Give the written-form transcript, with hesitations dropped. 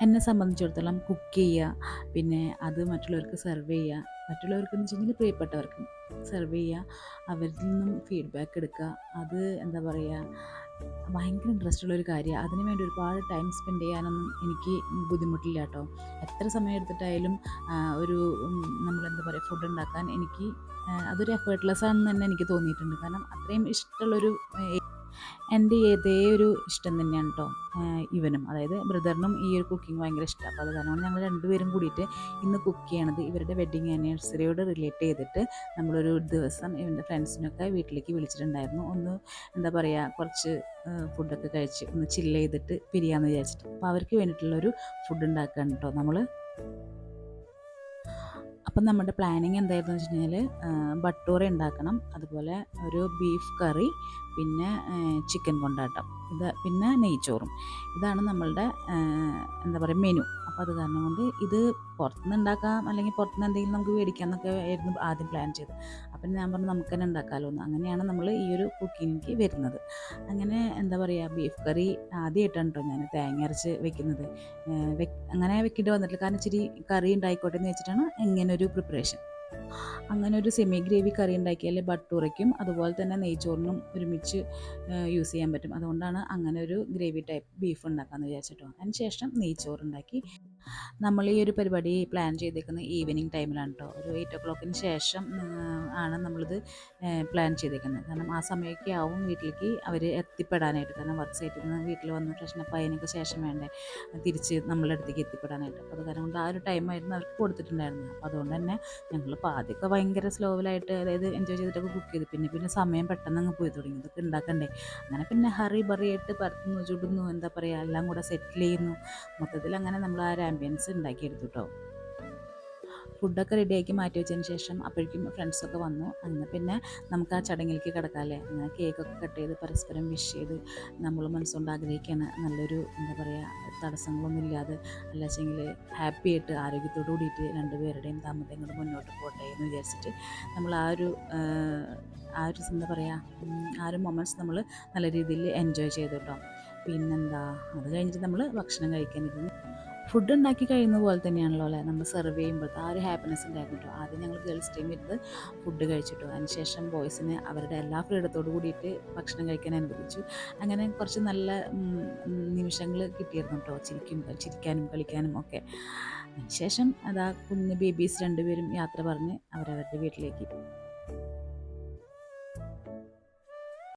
എന്നെ സംബന്ധിച്ചിടത്തോളം കുക്ക് ചെയ്യുക, പിന്നെ അത് മറ്റുള്ളവർക്ക് സെർവ് ചെയ്യുക, മറ്റുള്ളവർക്കെന്ന് വെച്ചിട്ടുണ്ടെങ്കിൽ പ്രിയപ്പെട്ടവർക്ക് സെർവ് ചെയ്യുക, അവരിൽ നിന്നും ഫീഡ്ബാക്ക് എടുക്കുക. അത് എന്താ പറയുക, ഭയങ്കര ഇൻട്രസ്റ്റ് ഉള്ളൊരു കാര്യമാണ്. അതിന് വേണ്ടി ഒരുപാട് ടൈം സ്പെൻഡ് ചെയ്യാനൊന്നും എനിക്ക് ബുദ്ധിമുട്ടില്ല കേട്ടോ. എത്ര സമയം എടുത്തിട്ടായാലും ഒരു നമ്മളെന്താ പറയുക, ഫുഡ് ഉണ്ടാക്കാൻ എനിക്ക് അതൊരു എഫേർട്ട്ലെസ് ആണെന്ന് തന്നെ എനിക്ക് തോന്നിയിട്ടുണ്ട്. കാരണം അത്രയും ഇഷ്ടമുള്ളൊരു എൻ്റെ ഇതേ ഒരു ഇഷ്ടം തന്നെയാണ് കേട്ടോ ഇവനും, അതായത് ബ്രദറിനും ഈ ഒരു കുക്കിംഗ് ഭയങ്കര ഇഷ്ടമാണ്. അപ്പോൾ അത് കാരണം ഞങ്ങൾ രണ്ടുപേരും കൂടിയിട്ട് ഇന്ന് കുക്ക് ചെയ്യണത് ഇവരുടെ വെഡ്ഡിങ് ആനിവേഴ്സറിയോട് റിലേറ്റ് ചെയ്തിട്ട് നമ്മളൊരു ദിവസം ഇവൻ്റെ ഫ്രണ്ട്സിനൊക്കെ വീട്ടിലേക്ക് വിളിച്ചിട്ടുണ്ടായിരുന്നു. ഒന്ന് എന്താ പറയുക, കുറച്ച് ഫുഡൊക്കെ കഴിച്ച് ഒന്ന് ചില്ല് ചെയ്തിട്ട് പിരിയാമെന്ന് വിചാരിച്ചിട്ട്. അപ്പോൾ അവർക്ക് വേണ്ടിയിട്ടുള്ളൊരു ഫുഡ് ഉണ്ടാക്കുകയാണ് കേട്ടോ നമ്മൾ. അപ്പം നമ്മുടെ പ്ലാനിങ് എന്തായിരുന്നു വെച്ചിട്ടുണ്ടെങ്കിൽ ബട്ടൂര ഉണ്ടാക്കണം, അതുപോലെ ഒരു ബീഫ് കറി, പിന്നെ ചിക്കൻ കൊണ്ടാട്ടം, ഇത് പിന്നെ നെയ്ച്ചോറും. ഇതാണ് നമ്മളുടെ എന്താ പറയുക മെനു. അപ്പോൾ അത് കാരണം കൊണ്ട് ഇത് പുറത്തുനിന്ന് ഉണ്ടാക്കാം, അല്ലെങ്കിൽ പുറത്തുനിന്ന് എന്തെങ്കിലും നമുക്ക് മേടിക്കാം എന്നൊക്കെ ആയിരുന്നു ആദ്യം പ്ലാൻ ചെയ്തത്. അപ്പം ഞാൻ പറഞ്ഞു നമുക്ക് തന്നെ ഉണ്ടാക്കാമല്ലോ എന്ന്. അങ്ങനെയാണ് നമ്മൾ ഈ ഒരു കുക്കിങ്ങിലേക്ക് വരുന്നത്. അങ്ങനെ എന്താ പറയുക, ബീഫ് കറി ആദ്യമായിട്ടാണ് കേട്ടോ ഞാൻ തേങ്ങ അരച്ച് വെക്കുന്നത്. അങ്ങനെ വെക്കേണ്ടി വന്നിട്ടില്ല, കാരണം ഇച്ചിരി കറി ഉണ്ടായിക്കോട്ടെ എന്ന് വെച്ചിട്ടാണ് ഇങ്ങനൊരു പ്രിപ്പറേഷൻ. അങ്ങനെ ഒരു സെമി ഗ്രേവി കറി ഉണ്ടാക്കിയാൽ ബട്ടൂറയ്ക്കും അതുപോലെ തന്നെ നെയ്ച്ചോറിനും ഒരുമിച്ച് യൂസ് ചെയ്യാൻ പറ്റും. അതുകൊണ്ടാണ് അങ്ങനെ ഒരു ഗ്രേവി ടൈപ്പ് ബീഫ് ഉണ്ടാക്കാമെന്ന് വിചാരിച്ചിട്ടോ. അതിന് ശേഷം നെയ്ച്ചോറുണ്ടാക്കി. നമ്മൾ ഈ ഒരു പരിപാടി പ്ലാൻ ചെയ്തേക്കുന്നത് ഈവനിങ് ടൈമിലാണ് കേട്ടോ. ഒരു 8 o'clock ശേഷം ആണ് നമ്മളിത് പ്ലാൻ ചെയ്തേക്കുന്നത്. കാരണം ആ സമയമൊക്കെ ആവും വീട്ടിലേക്ക് അവർ എത്തിപ്പെടാനായിട്ട്. കാരണം വർക്ക് സൈറ്റിൽ നിന്ന് വീട്ടിൽ വന്ന് ഫ്രഷ്നപ്പ് ആയതിനൊക്കെ ശേഷം വേണ്ടേ തിരിച്ച് നമ്മളുടെ അടുത്തേക്ക് എത്തിപ്പെടാനായിട്ട്. അപ്പോൾ അത് കാരണം കൊണ്ട് ആ ഒരു ടൈമായിരുന്നു അവർക്ക് കൊടുത്തിട്ടുണ്ടായിരുന്നത്. അപ്പോൾ അതുകൊണ്ട് തന്നെ ഞങ്ങൾ ആദ്യമൊക്കെ ഭയങ്കര സ്ലോവിലായിട്ട്, അതായത് എൻജോയ് ചെയ്തിട്ടൊക്കെ കുക്ക് ചെയ്തു. പിന്നെ സമയം പെട്ടെന്ന് അങ്ങ് പോയി തുടങ്ങി, ഇതൊക്കെ ഉണ്ടാക്കണ്ടേ. അങ്ങനെ പിന്നെ ഹറി ബറിയായിട്ട് പരത്തുന്നു, ചുടുന്നു, എന്താ പറയുക, എല്ലാം കൂടെ സെറ്റിൽ ചെയ്യുന്നു. മൊത്തത്തിൽ അങ്ങനെ നമ്മൾ ആ ഒരു ആംബിയൻസ് ഉണ്ടാക്കിയെടുത്തു കേട്ടോ. ഫുഡൊക്കെ റെഡിയാക്കി മാറ്റി വെച്ചതിന് ശേഷം അപ്പോഴേക്കും ഫ്രണ്ട്സൊക്കെ വന്നു. അങ്ങനെ പിന്നെ നമുക്ക് ആ ചടങ്ങിലേക്ക് കിടക്കാമല്ലേ. അങ്ങനെ കേക്കൊക്കെ കട്ട് ചെയ്ത് പരസ്പരം വിഷ് ചെയ്ത് നമ്മൾ മനസ്സുകൊണ്ട് ആഗ്രഹിക്കുകയാണ് നല്ലൊരു എന്താ പറയുക, തടസ്സങ്ങളൊന്നും ഇല്ലാതെ, അല്ലാച്ചെങ്കിൽ ഹാപ്പി ആയിട്ട് ആരോഗ്യത്തോടു കൂടിയിട്ട് രണ്ടുപേരുടെയും ദാമ്പത്യങ്ങൾ മുന്നോട്ട് പോട്ടെ എന്ന് വിചാരിച്ചിട്ട് നമ്മൾ ആ ഒരു എന്താ പറയുക, ആ ഒരു മൊമെൻറ്റ്സ് നമ്മൾ നല്ല രീതിയിൽ എൻജോയ് ചെയ്തു കേട്ടോ. പിന്നെന്താ, അത് കഴിഞ്ഞിട്ട് നമ്മൾ ഭക്ഷണം കഴിക്കാനിരുന്നു. ഫുഡ് ഉണ്ടാക്കി കഴിയുന്ന പോലെ തന്നെയാണല്ലോ അല്ലേ, നമ്മൾ സെർവ് ചെയ്യുമ്പോഴത്തെ ആ ഒരു ഹാപ്പിനെസ് ഉണ്ടായിരുന്നു കേട്ടോ. ആദ്യം ഞങ്ങൾ ഗേൾസ് ടീം ഇരുന്ന് ഫുഡ് കഴിച്ചിട്ടു. അതിനുശേഷം ബോയ്സിന് അവരുടെ എല്ലാ ഫ്രീഡത്തോട് കൂടിയിട്ട് ഭക്ഷണം കഴിക്കാൻ അനുവദിച്ചു. അങ്ങനെ കുറച്ച് നല്ല നിമിഷങ്ങൾ കിട്ടിയിരുന്നു കേട്ടോ, ചിരിക്കാനും കളിക്കാനും ഒക്കെ. അതിനുശേഷം അതാ കുഞ്ഞ് ബേബീസ് രണ്ടുപേരും യാത്ര പറഞ്ഞ് അവരവരുടെ വീട്ടിലേക്ക്